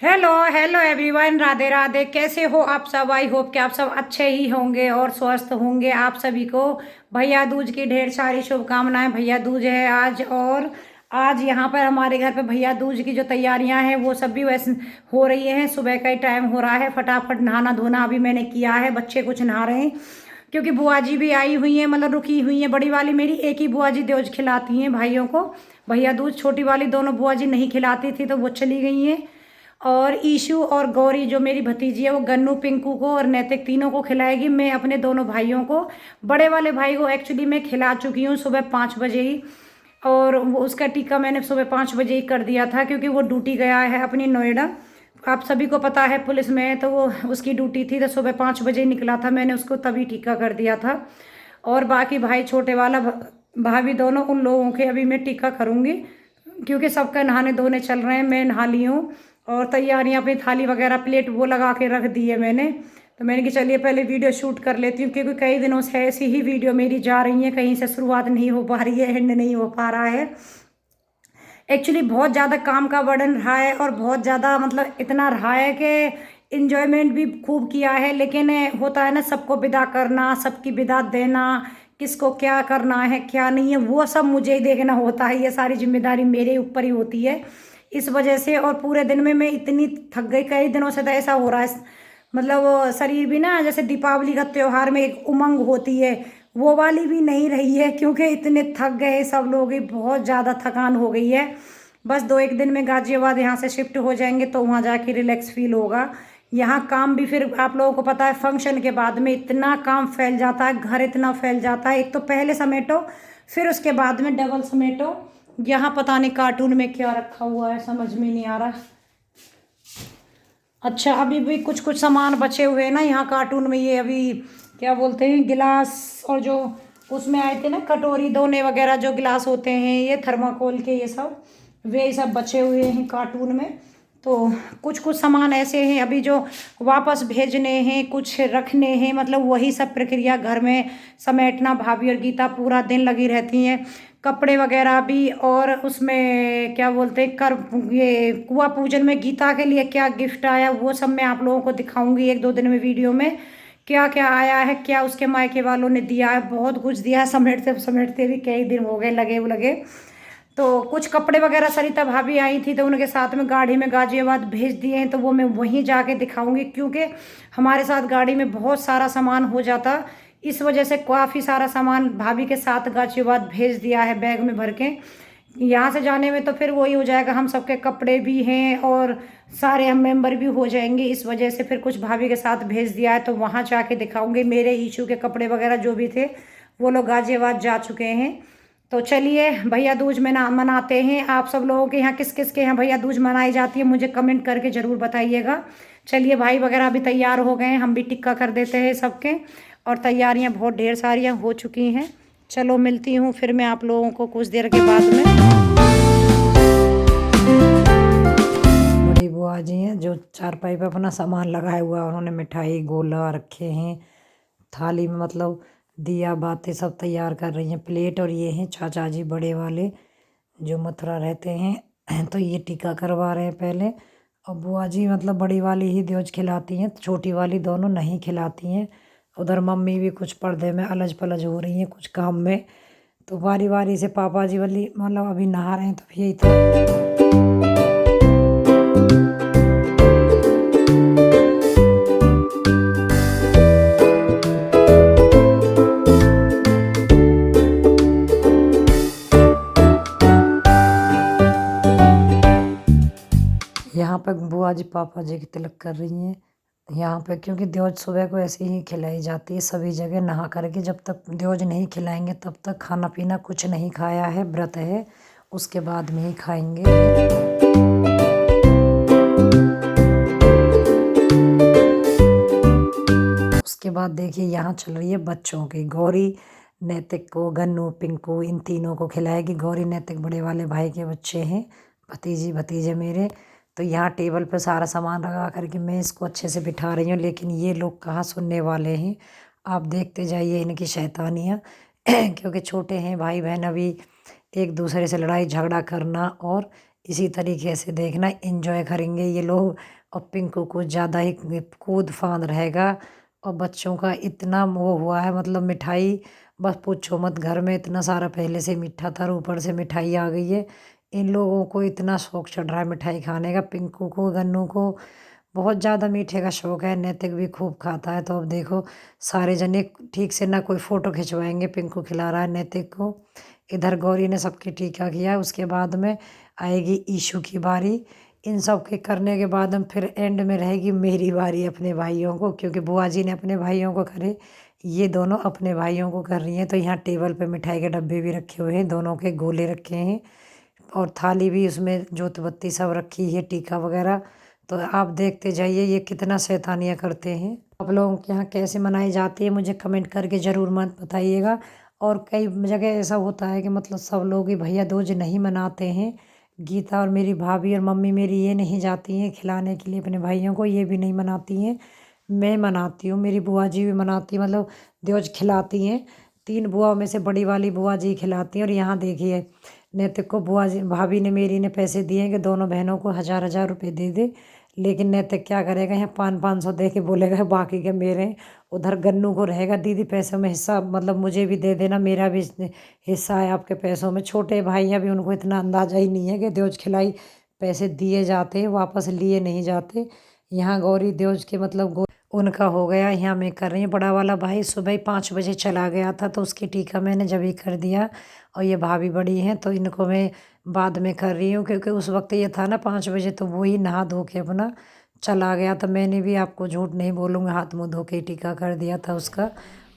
Hello hello everyone, Radhe Radhe. कैसे हो आप सब? आई होप कि आप सब अच्छे ही होंगे और स्वस्थ होंगे। आप सभी को भैया दूज की ढेर सारी शुभकामनाएं। भैया दूज है आज, और आज यहाँ पर हमारे घर पे भैया दूज की जो तैयारियां हैं वो सब भी वैसे हो रही हैं। सुबह का ही टाइम हो रहा है, फटाफट नहाना धोना अभी मैंने किया है। बच्चे कुछ नहा रहे हैं क्योंकि बुआ जी भी आई हुई हैं, मतलब रुकी हुई हैं। बड़ी वाली मेरी एक ही बुआ जी दूज खिलाती हैं भाइयों को भैया दूज। छोटी वाली दोनों बुआ जी नहीं खिलाती थी तो वो चली गई हैं। और ईशु और गौरी जो मेरी भतीजी है वो गन्नू पिंकू को और नैतिक तीनों को खिलाएगी। मैं अपने दोनों भाइयों को, बड़े वाले भाई को एक्चुअली मैं खिला चुकी हूँ सुबह 5 बजे ही। और वो उसका टीका मैंने सुबह 5 बजे ही कर दिया था क्योंकि वो ड्यूटी गया है अपनी नोएडा। आप सभी को पता है पुलिस में है, तो वो उसकी ड्यूटी थी तो सुबह 5 बजे ही निकला था। मैंने उसको तभी टीका कर दिया था। और बाकी भाई छोटे वाला भाभी दोनों, उन लोगों के अभी मैं टीका करूँगी क्योंकि सबका नहाने धोने चल रहे हैं। मैं नहा ली हूँ और तैयारियां अपनी थाली वगैरह प्लेट वो लगा के रख दी है मैंने। तो मैंने कि चलिए पहले वीडियो शूट कर लेती हूँ क्योंकि कई दिनों से ऐसी ही वीडियो मेरी जा रही है, कहीं से शुरुआत नहीं हो पा रही है, एंड नहीं हो पा रहा है। एक्चुअली बहुत ज़्यादा काम का बर्डन रहा है और बहुत ज़्यादा मतलब इतना रहा है कि इन्जॉयमेंट भी खूब किया है, लेकिन होता है ना सबको विदा करना, सबकी विदा देना, किसको क्या करना है क्या नहीं है वो सब मुझे ही देखना होता है। ये सारी जिम्मेदारी मेरे ऊपर ही होती है इस वजह से। और पूरे दिन में मैं इतनी थक गई, कई दिनों से तो ऐसा हो रहा है, मतलब वो शरीर भी ना, जैसे दीपावली का त्योहार में एक उमंग होती है वो वाली भी नहीं रही है क्योंकि इतने थक गए सब लोग ही, बहुत ज़्यादा थकान हो गई है। बस 2 एक दिन में गाजियाबाद यहाँ से शिफ्ट हो जाएंगे तो वहाँ जाके रिलैक्स फील होगा। यहाँ काम भी फिर आप लोगों को पता है फंक्शन के बाद में इतना काम फैल जाता है, घर इतना फैल जाता है। एक तो पहले समेटो फिर उसके बाद में डबल समेटो। यहाँ पता नहीं कार्टून में क्या रखा हुआ है, समझ में नहीं आ रहा। अच्छा, अभी भी कुछ कुछ सामान बचे हुए हैं ना यहाँ कार्टून में। ये अभी क्या बोलते हैं, गिलास, और जो उसमें आए थे ना कटोरी धोने वगैरह जो गिलास होते हैं, ये थर्माकोल के, ये सब वे सब बचे हुए हैं कार्टून में। तो कुछ कुछ सामान ऐसे हैं अभी जो वापस भेजने हैं, कुछ रखने हैं, मतलब वही सब प्रक्रिया घर में समेटना। भाभी और गीता पूरा दिन लगी रहती हैं, कपड़े वगैरह भी। और उसमें क्या बोलते हैं, कर ये कुआ पूजन में गीता के लिए क्या गिफ्ट आया वो सब मैं आप लोगों को दिखाऊंगी 1 2 दिन में वीडियो में। क्या क्या आया है, क्या उसके मायके वालों ने दिया है, बहुत कुछ दिया है। समेटते समेटते भी कई दिन हो गए लगे लगे। तो कुछ कपड़े वगैरह सरिता भाभी आई थी तो उनके साथ में गाड़ी में गाजियाबाद भेज दिए हैं, तो वो मैं वहीं जाके दिखाऊंगी क्योंकि हमारे साथ गाड़ी में बहुत सारा सामान हो जाता। इस वजह से काफ़ी सारा सामान भाभी के साथ गाजियाबाद भेज दिया है बैग में भर के। यहाँ से जाने में तो फिर वही हो जाएगा, हम सबके कपड़े भी हैं और सारे हम मेंबर भी हो जाएंगे। इस वजह से फिर कुछ भाभी के साथ भेज दिया है तो वहाँ जाके दिखाऊंगी। मेरे ईशू के कपड़े वगैरह जो भी थे वो लोग गाजियाबाद जा चुके हैं। तो चलिए भैया दूज मनाते हैं। आप सब लोगों के यहाँ किस किस के यहाँ भैया दूज मनाई जाती है मुझे कमेंट करके ज़रूर बताइएगा। चलिए भाई वगैरह अभी तैयार हो गए हैं, हम भी टिक्का कर देते हैं सबके। और तैयारियां बहुत ढेर सारियां हो चुकी हैं। चलो मिलती हूँ फिर मैं आप लोगों को कुछ देर के बाद में। बड़ी बुआ जी हैं जो चारपाई पे अपना सामान लगाया हुआ है, उन्होंने मिठाई गोला रखे हैं थाली में, मतलब दिया बातें सब तैयार कर रही हैं प्लेट। और ये हैं चाचा जी बड़े वाले जो मथुरा रहते हैं तो ये टीका करवा रहे हैं पहले। और बुआ जी मतलब बड़ी वाली ही द्योज खिलाती हैं, छोटी वाली दोनों नहीं खिलाती हैं। उधर मम्मी भी कुछ पर्दे में अलझ पलझ हो रही हैं कुछ काम में। तो बारी बारी से पापा जी वाली मतलब अभी नहा रहे हैं तो यही था। यहाँ पे बुआ जी पापा जी की तिलक कर रही हैं यहाँ पे, क्योंकि द्योज सुबह को ऐसे ही खिलाई जाती है सभी जगह नहा करके। जब तक द्योज नहीं खिलाएंगे तब तक खाना पीना कुछ नहीं खाया है, व्रत है, उसके बाद में ही खाएंगे। उसके बाद देखिए यहाँ चल रही है बच्चों की। गौरी नैतिक को, गन्नू पिंकू, इन तीनों को खिलाएगी। गौरी नैतिक बड़े वाले भाई के बच्चे हैं, भतीजी भतीजे मेरे। तो यहाँ टेबल पे सारा सामान लगा करके मैं इसको अच्छे से बिठा रही हूँ, लेकिन ये लोग कहाँ सुनने वाले हैं। आप देखते जाइए इनकी शैतानियाँ क्योंकि छोटे हैं भाई बहन, अभी एक दूसरे से लड़ाई झगड़ा करना और इसी तरीके से देखना एंजॉय करेंगे ये लोग। और पिंकू को ज़्यादा ही कूद फांद रहेगा। और बच्चों का इतना वो हुआ है, मतलब मिठाई बस पूछो मत, घर में इतना सारा पहले से मीठा था और ऊपर से मिठाई आ गई है। इन लोगों को इतना शौक चढ़ रहा है मिठाई खाने का। पिंकू को, गन्नू को बहुत ज़्यादा मीठे का शौक है। नैतिक भी खूब खाता है। तो अब देखो सारे जने ठीक से ना कोई फ़ोटो खिंचवाएंगे, पिंकू खिला रहा है नैतिक को। इधर गौरी ने सबकी टीका किया, उसके बाद में आएगी ईशू की बारी। इन सब के करने के बाद हम फिर एंड में रहेगी मेरी बारी अपने भाइयों को, क्योंकि बुआ जी ने अपने भाइयों को करे, ये दोनों अपने भाइयों को कर रही हैं। तो यहाँ टेबल पे मिठाई के डब्बे भी रखे हुए हैं, दोनों के गोले रखे हैं और थाली भी, उसमें जोत बत्ती सब रखी है, टीका वगैरह। तो आप देखते जाइए ये कितना शैतानियाँ करते हैं। आप लोगों के यहाँ कैसे मनाई जाती है मुझे कमेंट करके ज़रूर मत बताइएगा। और कई जगह ऐसा होता है कि मतलब सब लोग ही भैया दूज नहीं मनाते हैं। गीता और मेरी भाभी और मम्मी मेरी ये नहीं जाती हैं खिलाने के लिए अपने भाइयों को, ये भी नहीं मनाती हैं। मैं मनाती हूँ, मेरी बुआ जी भी मनाती, मतलब दूज खिलाती हैं। 3 बुआओं में से बड़ी वाली बुआ जी खिलाती हैं। और यहाँ देखिए नैतिक को बुआ जी, भाभी ने मेरी ने पैसे दिए हैं कि दोनों बहनों को 1000-1000 रुपये दे दे। लेकिन नैतिक क्या करेगा, यहाँ 500-500 दे के बोलेगा बाकी के मेरे हैं। उधर गन्नू को रहेगा दीदी पैसों में हिस्सा, मतलब मुझे भी दे देना, मेरा भी हिस्सा है आपके पैसों में। छोटे भाई हैं, अभी उनको इतना अंदाजा ही नहीं है कि दूज खिलाई पैसे दिए जाते हैं, वापस लिए नहीं जाते। यहाँ गौरी दूज के मतलब उनका हो गया, यहाँ मैं कर रही हूँ। बड़ा वाला भाई सुबह ही 5 बजे चला गया था, तो उसकी टीका मैंने जब ही कर दिया। और ये भाभी बड़ी हैं तो इनको मैं बाद में कर रही हूँ, क्योंकि उस वक्त ये था ना 5 बजे, तो वो ही नहा धो के अपना चला गया। तो मैंने भी आपको झूठ नहीं बोलूँगा, हाथ मुँह धो के टीका कर दिया था उसका।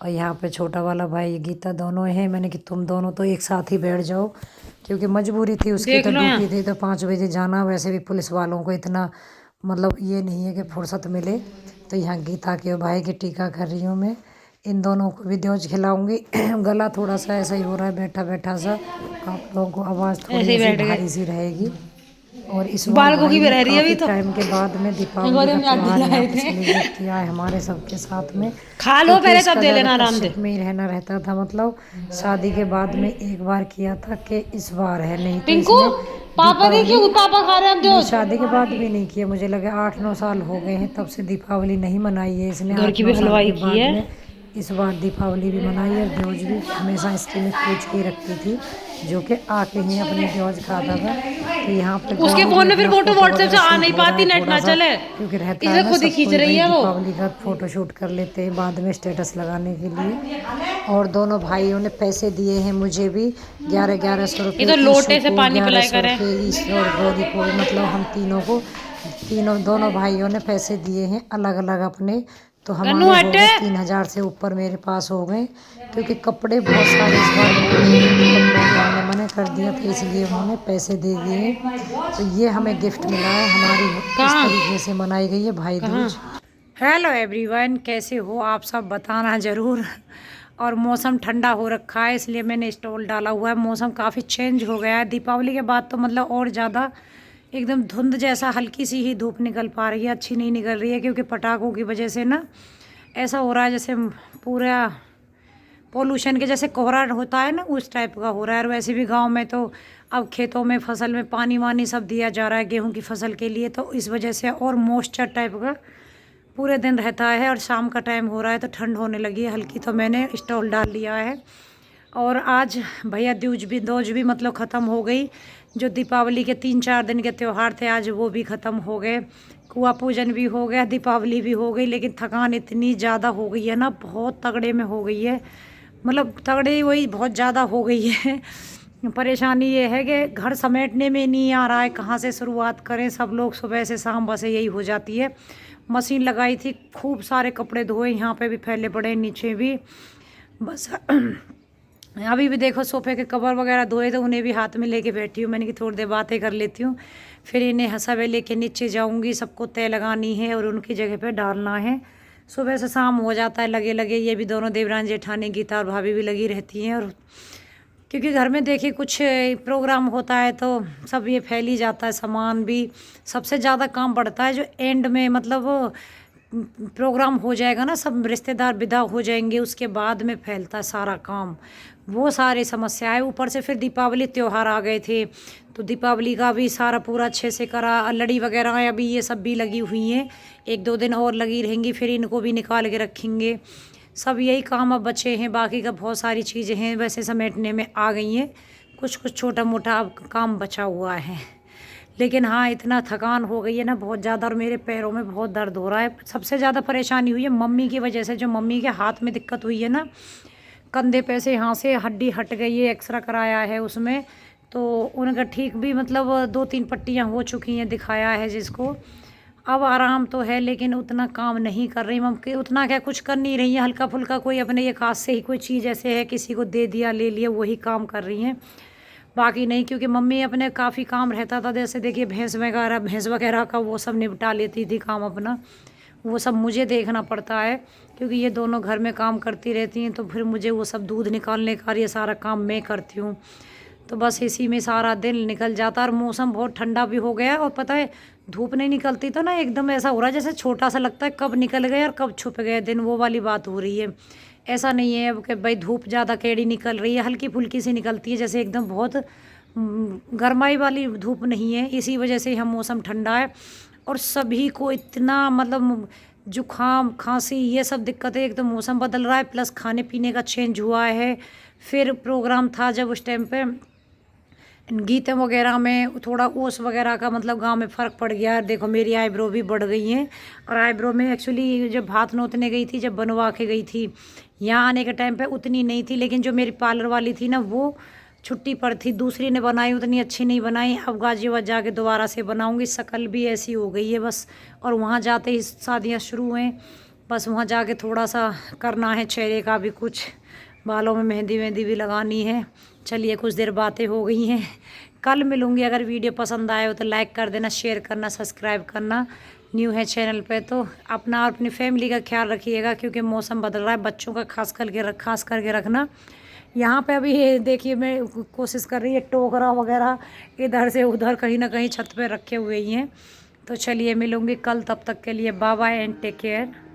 और यहाँ पे छोटा वाला भाई गीता दोनों हैं। मैंने कि तुम दोनों तो एक साथ ही बैठ जाओ, क्योंकि मजबूरी थी उसकी, तो ड्यूटी थी तो 5 बजे जाना। वैसे भी पुलिस वालों को इतना मतलब ये नहीं है कि फुर्सत मिले। तो यहाँ गीता के भाई की टीका कर रही हूँ मैं। इन दोनों को भी दूज खिलाऊंगी। गला थोड़ा सा ऐसा ही हो रहा है बैठा बैठा सा, आप लोगों को आवाज़ थोड़ी ऐसी भारी सी रहेगी। और इस बार भाई ने काफ़ी टाइम के बाद में दीपावली का त्योहार यहाँ पे सेलिब्रेट किया है हमारे सबके साथ में। खा लो पहले तब दे लेना आराम से। में ही रहना रहता था, मतलब शादी के बाद में एक बार किया था कि इस बार है, नहीं तो इसमें पापा देखिए पापा खा रहे हैं। शादी के बाद भी नहीं किया, मुझे लगा 8-9 साल हो गए हैं तब से दीपावली नहीं मनाई है इसने। घर की भी हलवाई की है। इस बार दीपावली भी मनाई और दूज भी हमेशा इसकी में पूछ के रखती थी, जो कि आके ही अपनी दूज खाता था। तो यहाँ पे उसके फोन में फिर फोटो व्हाट्सएप से आ नहीं पाती, नेट ना चले, क्योंकि रहता है खुद ही खींच रही है वो। दीपावली का फोटो शूट कर लेते हैं बाद में स्टेटस लगाने के लिए। और दोनों भाइयों ने पैसे दिए हैं मुझे भी 1100 रुपये। तो लोटे से पानी पिलाया करें ईश्वर गौरी को, मतलब हम तीनों को, दोनों भाइयों ने पैसे दिए हैं अलग अलग अपने। तो हमारे हो गए 3000 से ऊपर मेरे पास हो गए, क्योंकि कपड़े बहुत सारे इस बार हो गए हैं। कपड़ों का हमने मना कर दिया था, इसलिए उन्होंने पैसे दे दिए। तो ये हमें गिफ्ट मिला है, हमारी इस तरीके से मनाई गई है भाई दूज। हेलो एवरीवन, कैसे हो आप सब, बताना ज़रूर। और मौसम ठंडा हो रखा है, इसलिए मैंने स्टॉल डाला हुआ है। मौसम काफ़ी चेंज हो गया है दीपावली के बाद, तो मतलब और ज़्यादा एकदम धुंध जैसा, हल्की सी ही धूप निकल पा रही है, अच्छी नहीं निकल रही है, क्योंकि पटाखों की वजह से ना ऐसा हो रहा है जैसे पूरा पोल्यूशन के जैसे कोहरा होता है ना, उस टाइप का हो रहा है। और वैसे भी गांव में तो अब खेतों में फसल में पानी वानी सब दिया जा रहा है गेहूं की फसल के लिए, तो इस वजह से और मॉइस्चर टाइप का पूरे दिन रहता है। और शाम का टाइम हो रहा है तो ठंड होने लगी है हल्की, तो मैंने स्टॉल डाल लिया है। और आज भैया दूज भी मतलब ख़त्म हो गई। जो दीपावली के 3-4 दिन के त्यौहार थे आज वो भी ख़त्म हो गए। कुआं पूजन भी हो गया, दीपावली भी हो गई, लेकिन थकान इतनी ज़्यादा हो गई है ना, बहुत तगड़े में हो गई है, मतलब तगड़े वही बहुत ज़्यादा हो गई है। परेशानी ये है कि घर समेटने में नहीं आ रहा है, कहाँ से शुरुआत करें। सब लोग सुबह से शाम बस यही हो जाती है। मशीन लगाई थी, खूब सारे कपड़े धोए, यहाँ पे भी फैले पड़े, नीचे भी बस। अभी भी देखो सोफे के कवर वगैरह धोए तो उन्हें भी हाथ में लेके बैठी हूँ। मैंने कि थोड़ी देर बातें कर लेती हूँ, फिर इन्हें हंसावे लेके नीचे जाऊँगी। सबको तय लगानी है और उनकी जगह पे डालना है। सुबह से शाम हो जाता है लगे लगे। ये भी दोनों देवरान जेठानी गीता और भाभी भी लगी रहती हैं। और क्योंकि घर में देखिए कुछ प्रोग्राम होता है तो सब ये फैल ही जाता है सामान भी। सबसे ज़्यादा काम बढ़ता है जो एंड में, मतलब प्रोग्राम हो जाएगा ना, सब रिश्तेदार विदा हो जाएंगे, उसके बाद में फैलता है सारा काम। वो सारी समस्याएं। ऊपर से फिर दीपावली त्यौहार आ गए थे, तो दीपावली का भी सारा पूरा अच्छे से करा। लड़ी वगैरह अभी ये सब भी लगी हुई हैं, 1-2 दिन और लगी रहेंगी, फिर इनको भी निकाल के रखेंगे। सब यही काम अब बचे हैं, बाकी का बहुत सारी चीज़ें हैं वैसे समेटने में आ गई हैं, कुछ कुछ छोटा मोटा अब काम बचा हुआ है। लेकिन हाँ, इतना थकान हो गई है ना बहुत ज़्यादा, और मेरे पैरों में बहुत दर्द हो रहा है। सबसे ज़्यादा परेशानी हुई है मम्मी की वजह से, जो मम्मी के हाथ में दिक्कत हुई है ना, कंधे पे से यहाँ से हड्डी हट गई है, एक्सरा कराया है उसमें, तो उनका ठीक भी मतलब 2-3 पट्टियाँ हो चुकी हैं, दिखाया है जिसको। अब आराम तो है, लेकिन उतना काम नहीं कर रही मम्मी, उतना क्या कुछ कर नहीं रही है, हल्का फुल्का कोई अपने एक हाथ से ही कोई चीज़ ऐसे है किसी को दे दिया ले लिया वही काम कर रही हैं, बाकी नहीं। क्योंकि मम्मी अपने काफ़ी काम रहता था, जैसे देखिए भैंस वगैरह का वो सब निपटा लेती थी काम अपना, वो सब मुझे देखना पड़ता है क्योंकि ये दोनों घर में काम करती रहती हैं, तो फिर मुझे वो सब दूध निकालने का ये सारा काम मैं करती हूँ। तो बस इसी में सारा दिन निकल जाता है। और मौसम बहुत ठंडा भी हो गया है, और पता है धूप नहीं निकलती तो ना एकदम ऐसा हो रहा है जैसे छोटा सा लगता है, कब निकल गए और कब छुप गए दिन, वो वाली बात हो रही है। ऐसा नहीं है अब कि भाई धूप ज़्यादा केड़ी निकल रही है, हल्की फुल्की सी निकलती है, जैसे एकदम बहुत गरमाई वाली धूप नहीं है। इसी वजह से हम मौसम ठंडा है, और सभी को इतना मतलब जुकाम खांसी ये सब दिक्कतें, एक तो मौसम बदल रहा है प्लस खाने पीने का चेंज हुआ है। फिर प्रोग्राम था जब उस टाइम पे गीते वगैरह में थोड़ा ओस वगैरह का मतलब गांव में फ़र्क पड़ गया है। देखो मेरी आईब्रो भी बढ़ गई हैं, और आईब्रो में एक्चुअली जब भात नोतने गई थी, जब बनवा के गई थी, यहाँ आने के टाइम पे उतनी नहीं थी, लेकिन जो मेरी पार्लर वाली थी ना वो छुट्टी पर थी, दूसरी ने बनाई, उतनी अच्छी नहीं बनाई। अब गाजियाबाद जाके दोबारा से बनाऊंगी, शक्ल भी ऐसी हो गई है बस। और वहाँ जाते ही शादियाँ शुरू हैं, बस वहाँ जाके थोड़ा सा करना है चेहरे का भी कुछ, बालों में मेहंदी वेहंदी भी लगानी है। चलिए कुछ देर बातें हो गई हैं, कल मिलूँगी। अगर वीडियो पसंद आए हो तो लाइक कर देना, शेयर करना, सब्सक्राइब करना, न्यू है चैनल पे तो अपना और अपनी फैमिली का ख्याल रखिएगा, क्योंकि मौसम बदल रहा है, बच्चों का खास करके रखना। यहाँ पे अभी ये देखिए मैं कोशिश कर रही है, टोकरा वगैरह इधर से उधर कहीं ना कहीं छत पे रखे हुए ही हैं। तो चलिए मिलूँगी कल, तब तक के लिए bye bye and take care.